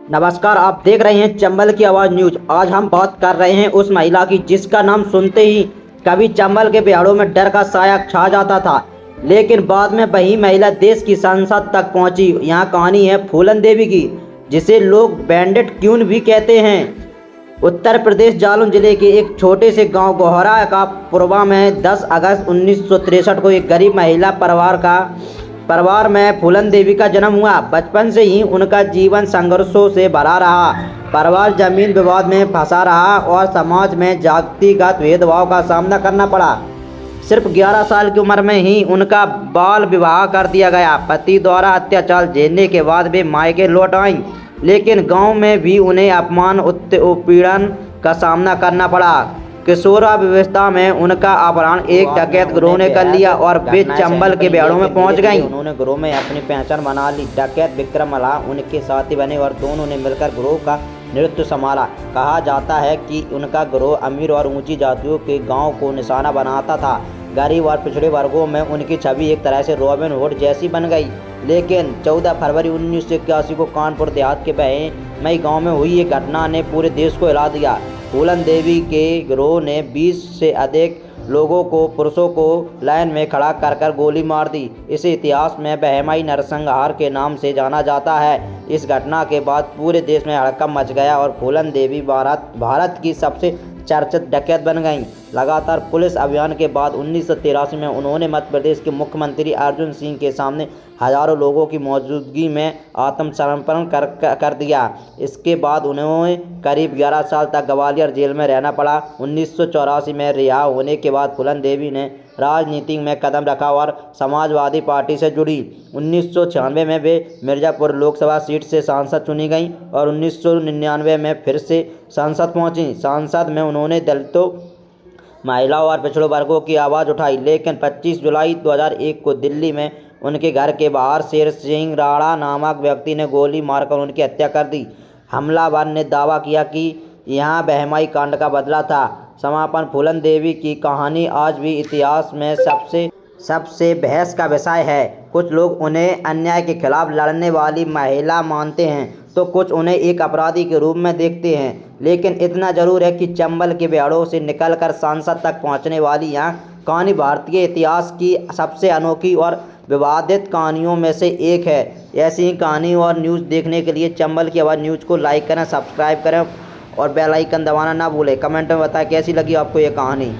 नमस्कार, आप देख रहे हैं चंबल की आवाज़ न्यूज। आज हम बात कर रहे हैं उस महिला की जिसका नाम सुनते ही कभी चंबल के बिहाड़ों में डर का साया छा जाता था, लेकिन बाद में वही महिला देश की संसद तक पहुंची। यहाँ कहानी है फूलन देवी की, जिसे लोग बैंडेड क्वीन भी कहते हैं। उत्तर प्रदेश जालौन जिले के एक छोटे से गांव गोहरा का पूर्वा में 10 अगस्त 1963 को एक गरीब महिला परिवार में फूलन देवी का जन्म हुआ। बचपन से ही उनका जीवन संघर्षों से भरा रहा। परिवार जमीन विवाद में फंसा रहा और समाज में जातिगत भेदभाव का सामना करना पड़ा। सिर्फ 11 साल की उम्र में ही उनका बाल विवाह कर दिया गया। पति द्वारा अत्याचार झेलने के बाद वे मायके लौट आईं, लेकिन गांव में भी उन्हें अपमान उत्पीड़न का सामना करना पड़ा। किशोरावस्था में उनका अपहरण एक डकैत गिरोह ने कर लिया और वे चंबल के बिहाड़ों में पहुंच गईं। उन्होंने गिरोह में अपनी पहचान बना ली। डकैत विक्रम मल्लाह उनके साथी बने और दोनों ने मिलकर गिरोह का नेतृत्व संभाला। कहा जाता है कि उनका गिरोह अमीर और ऊंची जातियों के गांव को निशाना बनाता था। गरीब और पिछड़े वर्गों में उनकी छवि एक तरह से रॉबिन हुड जैसी बन गई। लेकिन 14 फरवरी 1981 को कानपुर देहात के बहमई गांव में हुई एक घटना ने पूरे देश को हिला दिया। फूलन देवी के गिरोह ने 20 से अधिक लोगों को पुरुषों को लाइन में खड़ा कर गोली मार दी। इसे इतिहास में बहमई नरसंहार के नाम से जाना जाता है। इस घटना के बाद पूरे देश में हड़कंप मच गया और फूलन देवी भारत की सबसे चर्चित डकैत बन गईं। लगातार पुलिस अभियान के बाद 1983 में उन्होंने मध्य प्रदेश के मुख्यमंत्री अर्जुन सिंह के सामने हजारों लोगों की मौजूदगी में आत्मसमर्पण कर दिया। इसके बाद उन्हें करीब 11 साल तक ग्वालियर जेल में रहना पड़ा। 1984 में रिहा होने के बाद फूलन देवी ने राजनीति में कदम रखा और समाजवादी पार्टी से जुड़ी। 1996 में वे मिर्जापुर लोकसभा सीट से सांसद चुनी गईं और 1999 में फिर से संसद पहुंची। संसद में उन्होंने दलितों, महिलाओं और पिछड़े वर्गों की आवाज़ उठाई, लेकिन 25 जुलाई 2001 को दिल्ली में उनके घर के बाहर शेर सिंह राणा नामक व्यक्ति ने गोली मारकर उनकी हत्या कर दी। हमलावर ने दावा किया कि यह बहमई कांड का बदला था। समापन फूलन देवी की कहानी आज भी इतिहास में सबसे बहस का विषय है। कुछ लोग उन्हें अन्याय के खिलाफ लड़ने वाली महिला मानते हैं, तो कुछ उन्हें एक अपराधी के रूप में देखते हैं। लेकिन इतना जरूर है कि चंबल के बिहाड़ों से निकलकर संसद तक पहुंचने वाली यह कहानी भारतीय इतिहास की सबसे अनोखी और विवादित कहानियों में से एक है। ऐसी ही कहानी और न्यूज़ देखने के लिए चंबल की आवाज़ न्यूज़ को लाइक करें, सब्सक्राइब करें और बेल आइकन दबाना ना भूलें। कमेंट में बताएं कैसी लगी आपको ये कहानी।